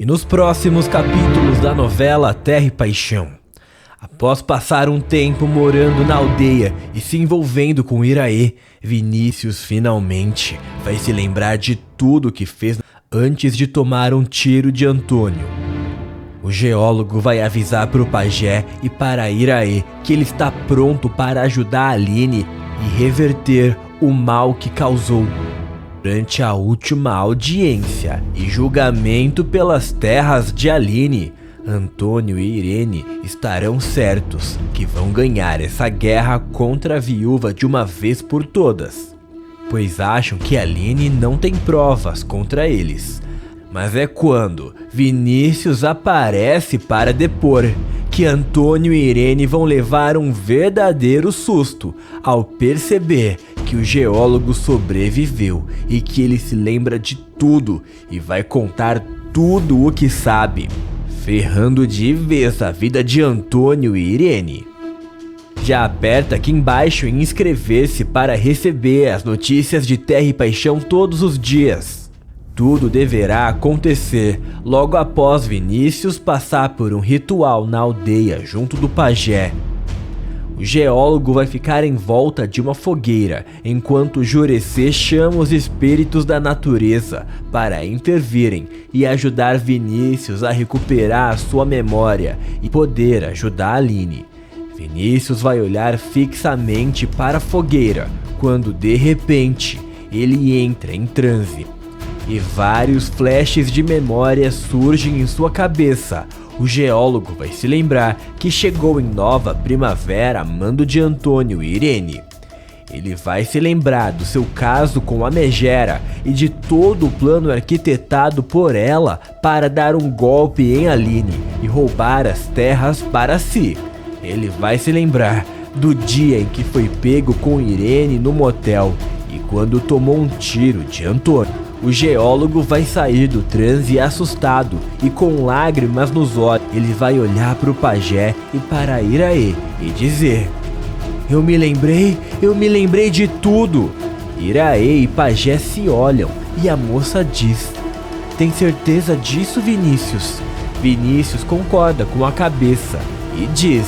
E nos próximos capítulos da novela Terra e Paixão, após passar um tempo morando na aldeia e se envolvendo com Iraê, Vinícius finalmente vai se lembrar de tudo que fez antes de tomar um tiro de Antônio. O geólogo vai avisar para o pajé e para Iraê que ele está pronto para ajudar a Aline e reverter o mal que causou. Durante a última audiência e julgamento pelas terras de Aline, Antônio e Irene estarão certos que vão ganhar essa guerra contra a viúva de uma vez por todas, pois acham que Aline não tem provas contra eles. Mas é quando Vinícius aparece para depor que Antônio e Irene vão levar um verdadeiro susto ao perceber que o geólogo sobreviveu e que ele se lembra de tudo e vai contar tudo o que sabe, ferrando de vez a vida de Antônio e Irene. Já aperta aqui embaixo em inscrever-se para receber as notícias de Terra e Paixão todos os dias. Tudo deverá acontecer logo após Vinícius passar por um ritual na aldeia junto do pajé. O geólogo vai ficar em volta de uma fogueira, enquanto Jurecê chama os espíritos da natureza para intervirem e ajudar Vinícius a recuperar a sua memória e poder ajudar a Aline. Vinícius vai olhar fixamente para a fogueira, quando de repente ele entra em transe. E vários flashes de memória surgem em sua cabeça. O geólogo vai se lembrar que chegou em Nova Primavera a mando de Antônio e Irene. Ele vai se lembrar do seu caso com a Megera e de todo o plano arquitetado por ela para dar um golpe em Aline e roubar as terras para si. Ele vai se lembrar do dia em que foi pego com Irene no motel e quando tomou um tiro de Antônio. O geólogo vai sair do transe assustado e com lágrimas nos olhos. Ele vai olhar para o pajé e para Iraê e dizer: Eu me lembrei de tudo. Iraê e pajé se olham e a moça diz: Tem certeza disso, Vinícius? Vinícius concorda com a cabeça e diz: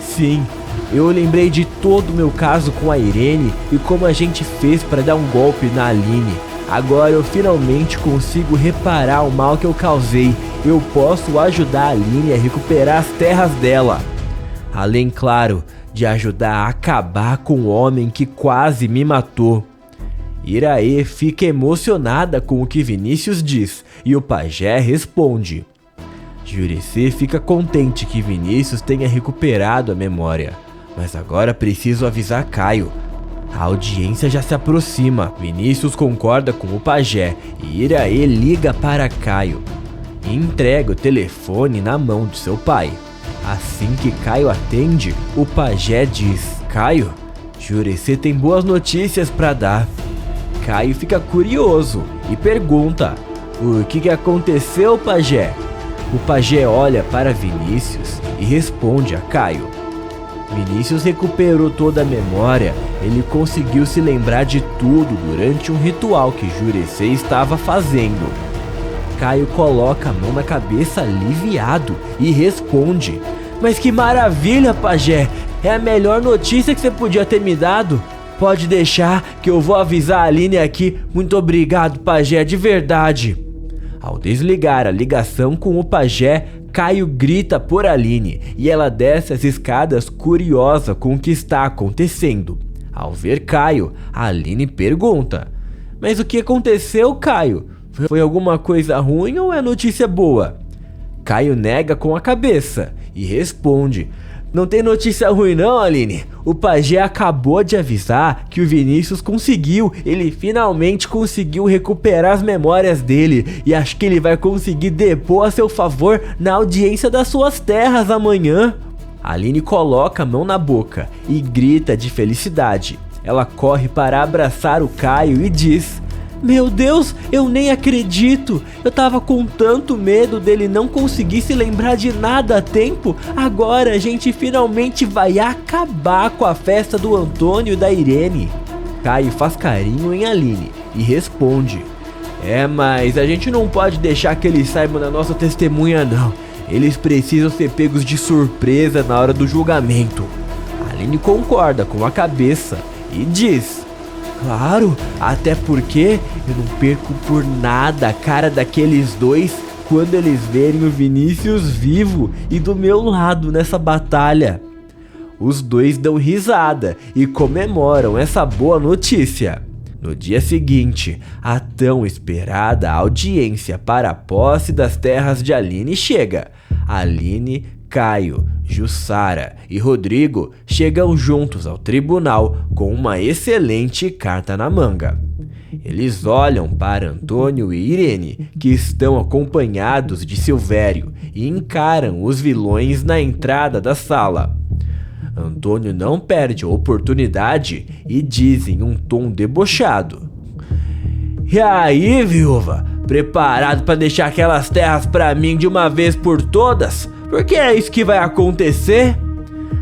Sim, eu lembrei de todo o meu caso com a Irene e como a gente fez para dar um golpe na Aline. Agora eu finalmente consigo reparar o mal que eu causei. Eu posso ajudar a Aline a recuperar as terras dela. Além, claro, de ajudar a acabar com o homem que quase me matou. Iraê fica emocionada com o que Vinícius diz e o pajé responde. Jurecê fica contente que Vinícius tenha recuperado a memória. Mas agora preciso avisar Caio. A audiência já se aproxima. Vinícius concorda com o pajé e Iraê liga para Caio e entrega o telefone na mão de seu pai. Assim que Caio atende, o pajé diz: Caio, Jurecê tem boas notícias para dar. Caio fica curioso e pergunta: O que aconteceu, pajé? O pajé olha para Vinícius e responde a Caio. Vinícius recuperou toda a memória. Ele conseguiu se lembrar de tudo durante um ritual que Jurecê estava fazendo. Caio coloca a mão na cabeça aliviado e responde: Mas que maravilha, pajé! É a melhor notícia que você podia ter me dado. Pode deixar que eu vou avisar a Aline aqui. Muito obrigado, pajé, de verdade. Ao desligar a ligação com o pajé, Caio grita por Aline e ela desce as escadas curiosa com o que está acontecendo. Ao ver Caio, a Aline pergunta: Mas o que aconteceu, Caio? Foi alguma coisa ruim ou é notícia boa? Caio nega com a cabeça e responde: Não tem notícia ruim não, Aline. O pajé acabou de avisar que o Vinícius conseguiu. Ele finalmente conseguiu recuperar as memórias dele. E acho que ele vai conseguir depor a seu favor na audiência das suas terras amanhã. Aline coloca a mão na boca e grita de felicidade. Ela corre para abraçar o Caio e diz: Meu Deus, eu nem acredito. Eu tava com tanto medo dele não conseguir se lembrar de nada a tempo. Agora a gente finalmente vai acabar com a festa do Antônio e da Irene. Caio faz carinho em Aline e responde: Mas a gente não pode deixar que eles saibam da nossa testemunha não. Eles precisam ser pegos de surpresa na hora do julgamento. Aline concorda com a cabeça e diz: claro, até porque eu não perco por nada a cara daqueles dois quando eles verem o Vinícius vivo e do meu lado nessa batalha. Os dois dão risada e comemoram essa boa notícia. No dia seguinte, a tão esperada audiência para a posse das terras de Aline chega. Aline, Caio, Jussara e Rodrigo chegam juntos ao tribunal com uma excelente carta na manga. Eles olham para Antônio e Irene, que estão acompanhados de Silvério, e encaram os vilões na entrada da sala. Antônio não perde a oportunidade e diz em um tom debochado: e aí, viúva, preparado para deixar aquelas terras para mim de uma vez por todas? Porque é isso que vai acontecer?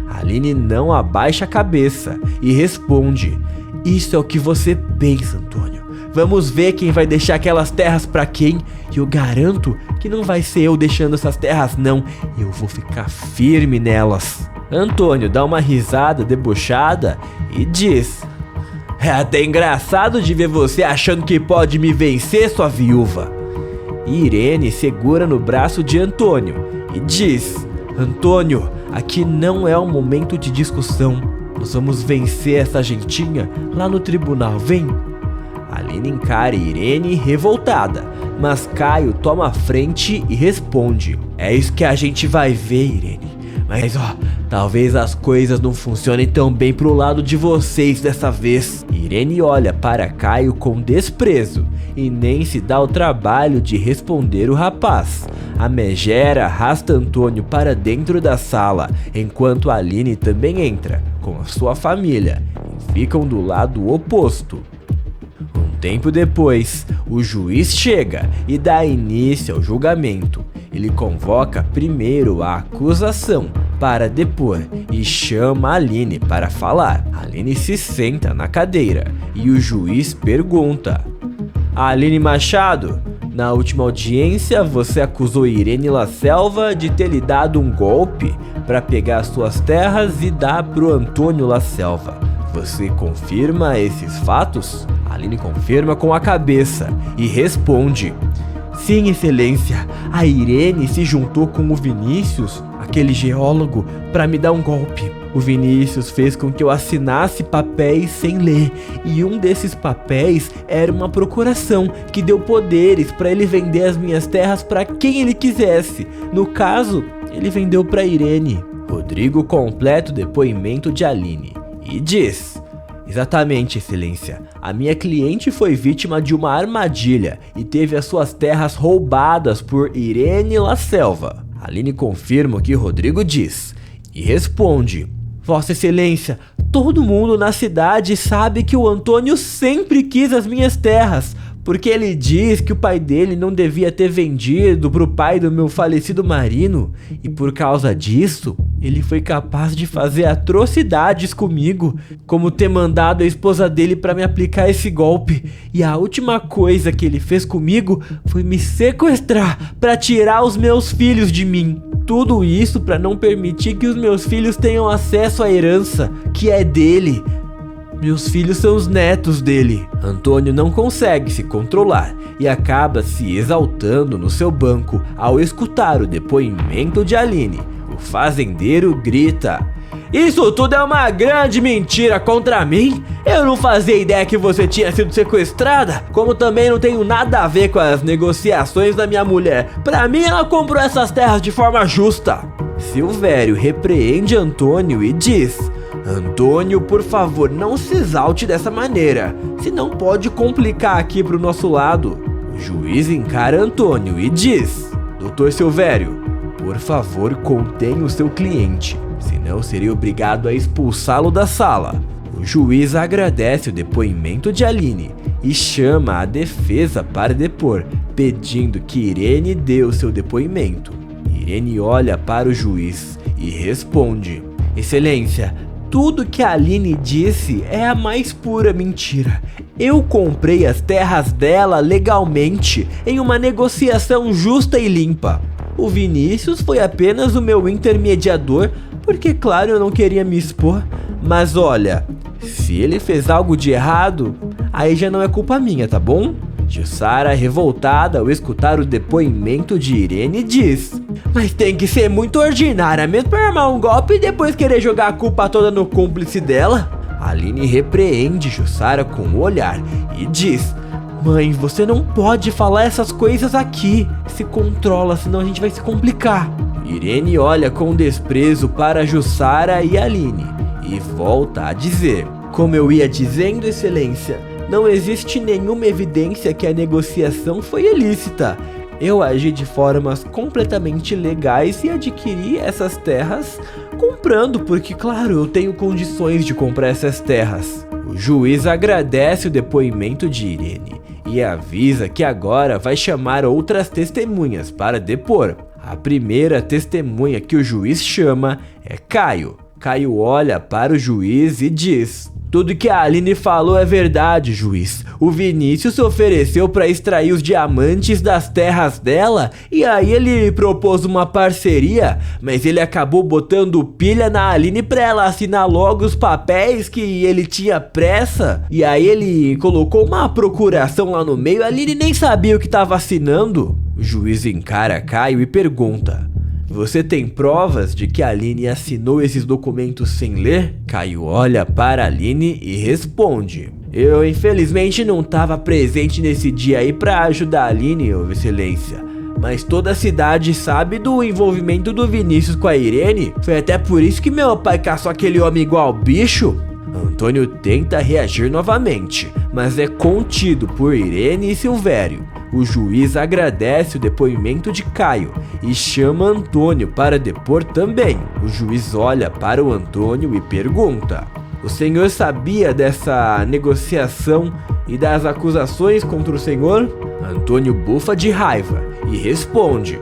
Aline não abaixa a cabeça e responde: isso é o que você pensa, Antônio. Vamos ver quem vai deixar aquelas terras para quem. E eu garanto que não vai ser eu deixando essas terras não. Eu vou ficar firme nelas. Antônio dá uma risada debochada e diz: é até engraçado de ver você achando que pode me vencer, sua viúva. Irene segura no braço de Antônio e diz: Antônio, aqui não é um momento de discussão. Nós vamos vencer essa gentinha lá no tribunal, vem. Aline encara Irene revoltada, mas Caio toma a frente e responde: é isso que a gente vai ver, Irene. Mas talvez as coisas não funcionem tão bem pro lado de vocês dessa vez. Irene olha para Caio com desprezo e nem se dá o trabalho de responder o rapaz. A megera arrasta Antônio para dentro da sala, enquanto Aline também entra com a sua família e ficam do lado oposto. Um tempo depois, o juiz chega e dá início ao julgamento. Ele convoca primeiro a acusação para depor e chama a Aline para falar. Aline se senta na cadeira e o juiz pergunta: Aline Machado, na última audiência você acusou Irene La Selva de ter lhe dado um golpe para pegar suas terras e dar pro Antônio La Selva. Você confirma esses fatos? Aline confirma com a cabeça e responde: sim, excelência, a Irene se juntou com o Vinícius, aquele geólogo, para me dar um golpe. O Vinícius fez com que eu assinasse papéis sem ler, e um desses papéis era uma procuração que deu poderes para ele vender as minhas terras para quem ele quisesse. No caso, ele vendeu para Irene. Rodrigo completa o depoimento de Aline e diz: exatamente, excelência. A minha cliente foi vítima de uma armadilha e teve as suas terras roubadas por Irene La Selva. Aline confirma o que Rodrigo diz e responde: Vossa Excelência, todo mundo na cidade sabe que o Antônio sempre quis as minhas terras, porque ele diz que o pai dele não devia ter vendido pro pai do meu falecido marido, e por causa disso, ele foi capaz de fazer atrocidades comigo, como ter mandado a esposa dele para me aplicar esse golpe, e a última coisa que ele fez comigo foi me sequestrar para tirar os meus filhos de mim. Tudo isso para não permitir que os meus filhos tenham acesso à herança, que é dele. Meus filhos são os netos dele. Antônio não consegue se controlar e acaba se exaltando no seu banco ao escutar o depoimento de Aline. O fazendeiro grita: Isso tudo é uma grande mentira contra mim. Eu não fazia ideia que você tinha sido sequestrada, como também não tenho nada a ver com as negociações da minha mulher. Pra mim, ela comprou essas terras de forma justa. Silvério repreende Antônio e diz: Antônio, por favor, não se exalte dessa maneira, senão pode complicar aqui pro nosso lado. O juiz encara Antônio e diz: Doutor Silvério, por favor, contenha o seu cliente, senão seria obrigado a expulsá-lo da sala. O juiz agradece o depoimento de Aline e chama a defesa para depor, pedindo que Irene dê o seu depoimento. Irene olha para o juiz e responde: Excelência, Tudo que a Aline disse é a mais pura mentira. Eu comprei as terras dela legalmente, em uma negociação justa e limpa. O Vinícius foi apenas o meu intermediador, porque claro, eu não queria me expor. Mas olha, se ele fez algo de errado, aí já não é culpa minha, tá bom? Jussara, revoltada ao escutar o depoimento de Irene, diz: mas tem que ser muito ordinária mesmo pra armar um golpe e depois querer jogar a culpa toda no cúmplice dela. Aline repreende Jussara com o olhar e diz: mãe, você não pode falar essas coisas aqui. Se controla, senão a gente vai se complicar. Irene olha com desprezo para Jussara e Aline e volta a dizer: como eu ia dizendo, excelência, não existe nenhuma evidência que a negociação foi ilícita. Eu agi de formas completamente legais e adquiri essas terras comprando, porque claro, eu tenho condições de comprar essas terras. O juiz agradece o depoimento de Irene e avisa que agora vai chamar outras testemunhas para depor. A primeira testemunha que o juiz chama é Caio. Caio olha para o juiz e diz: tudo que a Aline falou é verdade, juiz. O Vinícius se ofereceu para extrair os diamantes das terras dela e aí ele propôs uma parceria, mas ele acabou botando pilha na Aline pra ela assinar logo os papéis que ele tinha pressa. E aí ele colocou uma procuração lá no meio, a Aline nem sabia o que estava assinando. O juiz encara Caio e pergunta: você tem provas de que a Aline assinou esses documentos sem ler? Caio olha para a Aline e responde: eu infelizmente não estava presente nesse dia aí para ajudar a Aline, excelência. Mas toda a cidade sabe do envolvimento do Vinícius com a Irene. Foi até por isso que meu pai caçou aquele homem igual bicho. Antônio tenta reagir novamente, mas é contido por Irene e Silvério. O juiz agradece o depoimento de Caio e chama Antônio para depor também. O juiz olha para o Antônio e pergunta: o senhor sabia dessa negociação e das acusações contra o senhor? Antônio bufa de raiva e responde: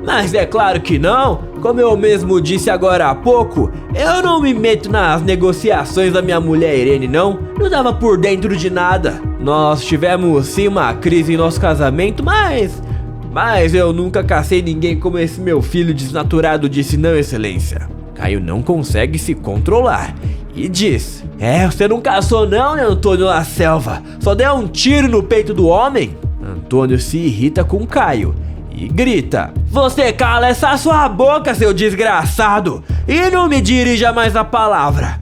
mas é claro que não. Como eu mesmo disse agora há pouco, eu não me meto nas negociações da minha mulher Irene, não. Não tava por dentro de nada. Nós tivemos sim uma crise em nosso casamento, mas eu nunca cacei ninguém como esse meu filho desnaturado disse, não, excelência. Caio não consegue se controlar e diz: você não caçou não, né, Antônio La Selva? Só deu um tiro no peito do homem? Antônio se irrita com Caio e grita: você cala essa sua boca, seu desgraçado, e não me dirija mais a palavra.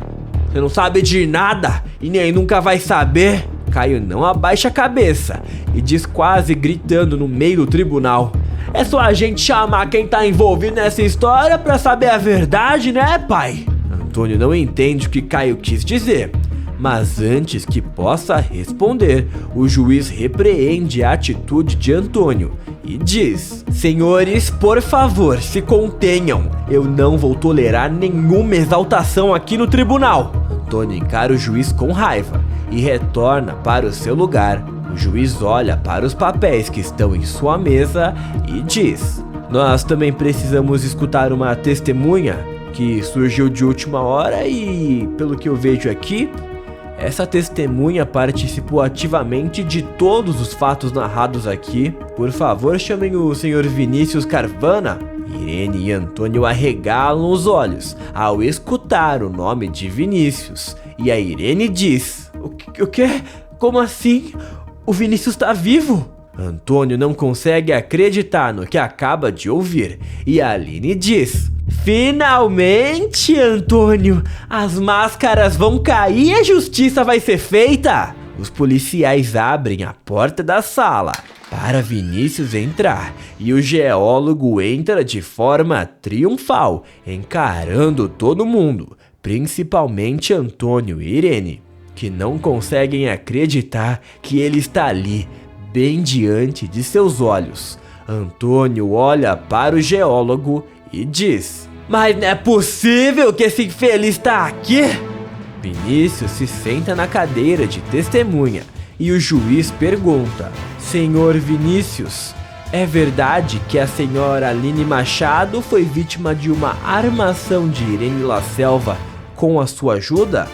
Você não sabe de nada e nem nunca vai saber. Caio não abaixa a cabeça e diz, quase gritando no meio do tribunal: é só a gente chamar quem tá envolvido nessa história pra saber a verdade, né, pai? Antônio não entende o que Caio quis dizer, mas antes que possa responder, o juiz repreende a atitude de Antônio e diz: senhores, por favor, se contenham. Eu não vou tolerar nenhuma exaltação aqui no tribunal. Antônio encara o juiz com raiva e retorna para o seu lugar. O juiz olha para os papéis que estão em sua mesa e diz: nós também precisamos escutar uma testemunha que surgiu de última hora e, pelo que eu vejo aqui, essa testemunha participou ativamente de todos os fatos narrados aqui. Por favor, chamem o senhor Vinícius Carvana. Irene e Antônio arregalam os olhos ao escutar o nome de Vinícius. E a Irene diz: o quê? Como assim? O Vinícius tá vivo? Antônio não consegue acreditar no que acaba de ouvir. E a Aline diz: finalmente, Antônio, as máscaras vão cair e a justiça vai ser feita. Os policiais abrem a porta da sala para Vinícius entrar e o geólogo entra de forma triunfal, encarando todo mundo, principalmente Antônio e Irene, que não conseguem acreditar que ele está ali, bem diante de seus olhos. Antônio olha para o geólogo e diz: mas não é possível que esse infeliz está aqui? Vinícius se senta na cadeira de testemunha e o juiz pergunta: senhor Vinícius, é verdade que a senhora Aline Machado foi vítima de uma armação de Irene La Selva com a sua ajuda?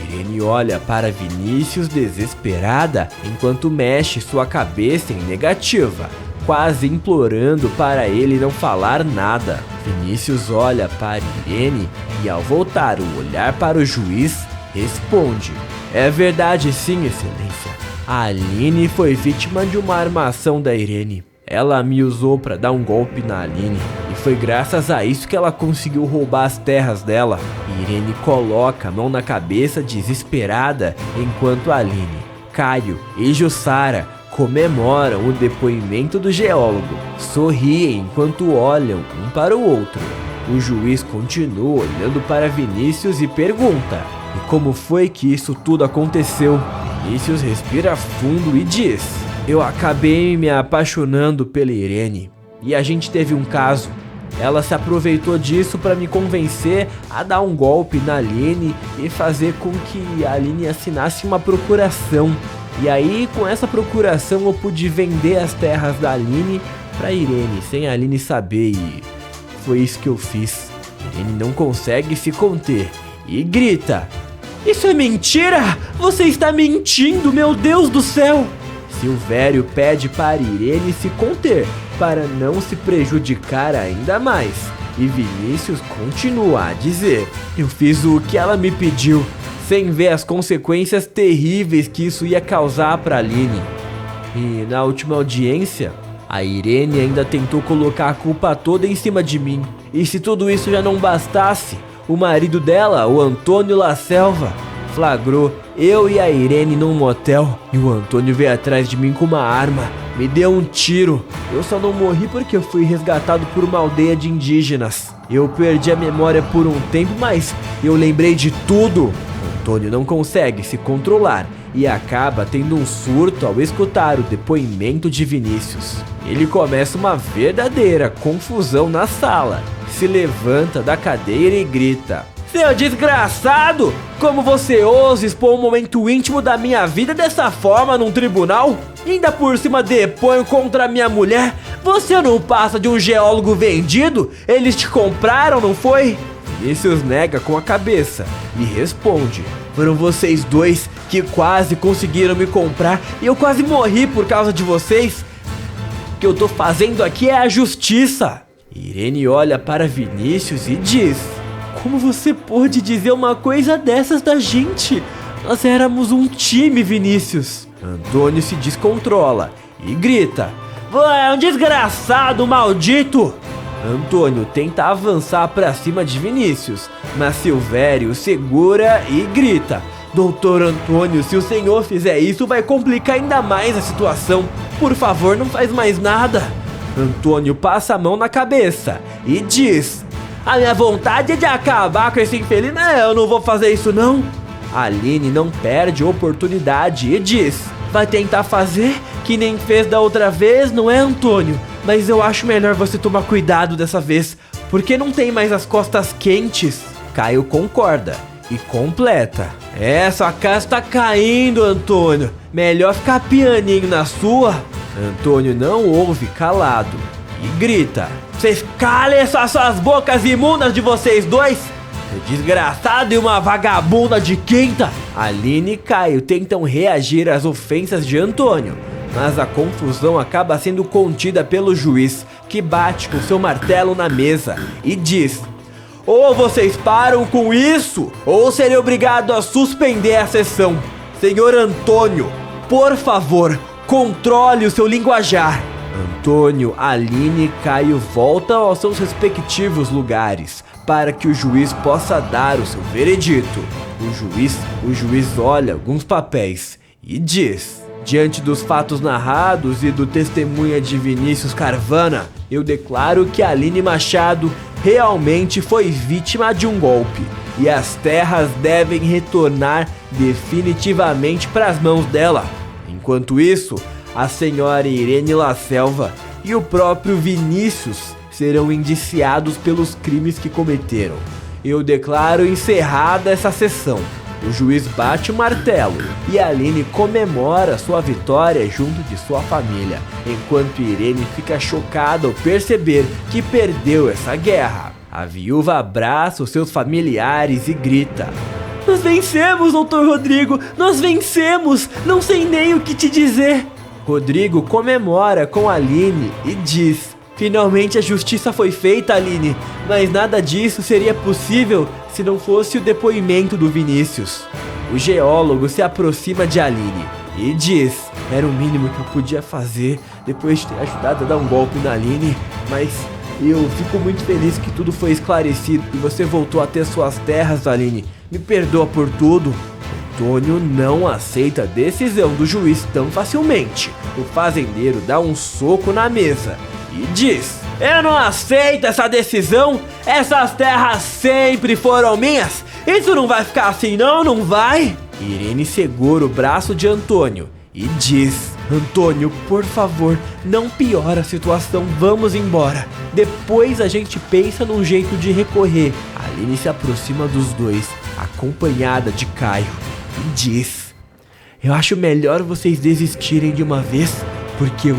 Irene olha para Vinícius desesperada enquanto mexe sua cabeça em negativa, quase implorando para ele não falar nada. Vinícius olha para Irene e, ao voltar o olhar para o juiz, responde: "É verdade sim, excelência. A Aline foi vítima de uma armação da Irene. Ela me usou para dar um golpe na Aline e foi graças a isso que ela conseguiu roubar as terras dela." Irene coloca a mão na cabeça desesperada enquanto Aline, Caio e Jussara comemoram o depoimento do geólogo. Sorriem enquanto olham um para o outro. O juiz continua olhando para Vinícius e pergunta: "E como foi que isso tudo aconteceu?" Vinícius respira fundo e diz: "Eu acabei me apaixonando pela Irene e a gente teve um caso. Ela se aproveitou disso para me convencer a dar um golpe na Aline e fazer com que a Aline assinasse uma procuração. E aí, com essa procuração, eu pude vender as terras da Aline para Irene, sem a Aline saber, e foi isso que eu fiz." Irene não consegue se conter e grita: "Isso é mentira! Você está mentindo, meu Deus do céu!" Silvério pede para Irene se conter, para não se prejudicar ainda mais. E Vinícius continua a dizer: "Eu fiz o que ela me pediu, sem ver as consequências terríveis que isso ia causar para Aline." E na última audiência, a Irene ainda tentou colocar a culpa toda em cima de mim. E se tudo isso já não bastasse, o marido dela, o Antônio La Selva, flagrou eu e a Irene num motel, e o Antônio veio atrás de mim com uma arma, me deu um tiro. Eu só não morri porque eu fui resgatado por uma aldeia de indígenas. Eu perdi a memória por um tempo, mas eu lembrei de tudo." Antônio não consegue se controlar e acaba tendo um surto ao escutar o depoimento de Vinícius. Ele começa uma verdadeira confusão na sala, se levanta da cadeira e grita: "Seu desgraçado! Como você ousa expor um momento íntimo da minha vida dessa forma num tribunal? E ainda por cima depõe contra a minha mulher? Você não passa de um geólogo vendido? Eles te compraram, não foi?" Vinícius nega com a cabeça e responde: "Foram vocês dois que quase conseguiram me comprar e eu quase morri por causa de vocês. O que eu tô fazendo aqui é a justiça." Irene olha para Vinícius e diz: "Como você pôde dizer uma coisa dessas da gente? Nós éramos um time, Vinícius." Antônio se descontrola e grita: "Você é um desgraçado, maldito!" Antônio tenta avançar para cima de Vinícius, mas Silvério segura e grita: "Doutor Antônio, se o senhor fizer isso, vai complicar ainda mais a situação. Por favor, não faz mais nada." Antônio passa a mão na cabeça e diz: "A minha vontade é de acabar com esse infeliz, mas eu não vou fazer isso não." Aline não perde oportunidade e diz: "Vai tentar fazer que nem fez da outra vez, não é, Antônio? Mas eu acho melhor você tomar cuidado dessa vez, porque não tem mais as costas quentes." Caio concorda e completa: "Sua casa tá caindo, Antônio. Melhor ficar pianinho na sua." Antônio não ouve calado e grita: "Vocês calem essas suas bocas imundas de vocês dois! Desgraçado e uma vagabunda de quinta!" Aline e Caio tentam reagir às ofensas de Antônio, mas a confusão acaba sendo contida pelo juiz, que bate com seu martelo na mesa e diz: "Ou vocês param com isso, ou serei obrigado a suspender a sessão. Senhor Antônio, por favor, controle o seu linguajar." Antônio, Aline e Caio voltam aos seus respectivos lugares para que o juiz possa dar o seu veredito. O juiz olha alguns papéis e diz: "Diante dos fatos narrados e do testemunha de Vinícius Carvana, eu declaro que Aline Machado realmente foi vítima de um golpe e as terras devem retornar definitivamente para as mãos dela. Enquanto isso, a senhora Irene La Selva e o próprio Vinícius serão indiciados pelos crimes que cometeram. Eu declaro encerrada essa sessão." O juiz bate o martelo e Aline comemora sua vitória junto de sua família, enquanto Irene fica chocada ao perceber que perdeu essa guerra. a viúva abraça os seus familiares e grita: "Nós vencemos, Dr. Rodrigo! Nós vencemos! Não sei nem o que te dizer!" Rodrigo comemora com Aline e diz: "Finalmente a justiça foi feita, Aline, mas nada disso seria possível se não fosse o depoimento do Vinícius." O geólogo se aproxima de Aline e diz: "Era o mínimo que eu podia fazer depois de ter ajudado a dar um golpe na Aline, mas eu fico muito feliz que tudo foi esclarecido e você voltou a ter suas terras, Aline. Me perdoa por tudo." Antônio não aceita a decisão do juiz tão facilmente. O fazendeiro dá um soco na mesa e diz: "Eu não aceito essa decisão! Essas terras sempre foram minhas! Isso não vai ficar assim não vai?" Irene segura o braço de Antônio e diz: "Antônio, por favor, não piora a situação, vamos embora. Depois a gente pensa num jeito de recorrer." Aline se aproxima dos dois, acompanhada de Caio, e diz: "Eu acho melhor vocês desistirem de uma vez, porque eu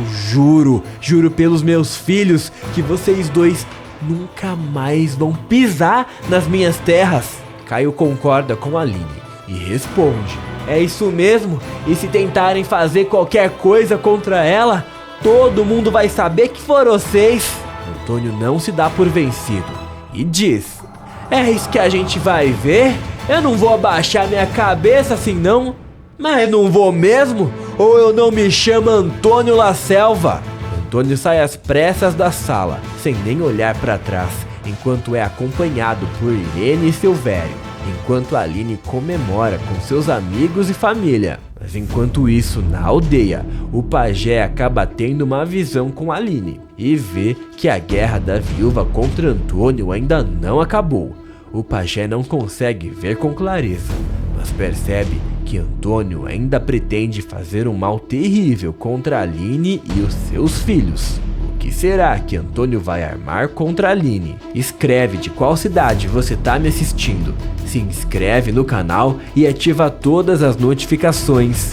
juro pelos meus filhos que vocês dois nunca mais vão pisar nas minhas terras." Caio concorda com Aline e responde: "É isso mesmo, e se tentarem fazer qualquer coisa contra ela, todo mundo vai saber que foram vocês." Antônio não se dá por vencido e diz: "É isso que a gente vai ver? Eu não vou abaixar minha cabeça assim não. Mas não vou mesmo, ou eu não me chamo Antônio La Selva." Antônio sai às pressas da sala, sem nem olhar para trás, enquanto é acompanhado por Irene e Silvério, enquanto Aline comemora com seus amigos e família. Mas enquanto isso, na aldeia, o pajé acaba tendo uma visão com Aline e vê que a guerra da viúva contra Antônio ainda não acabou. O pajé não consegue ver com clareza, mas percebe que Antônio ainda pretende fazer um mal terrível contra Aline e os seus filhos. O que será que Antônio vai armar contra Aline? Escreve de qual cidade você tá me assistindo, se inscreve no canal e ativa todas as notificações.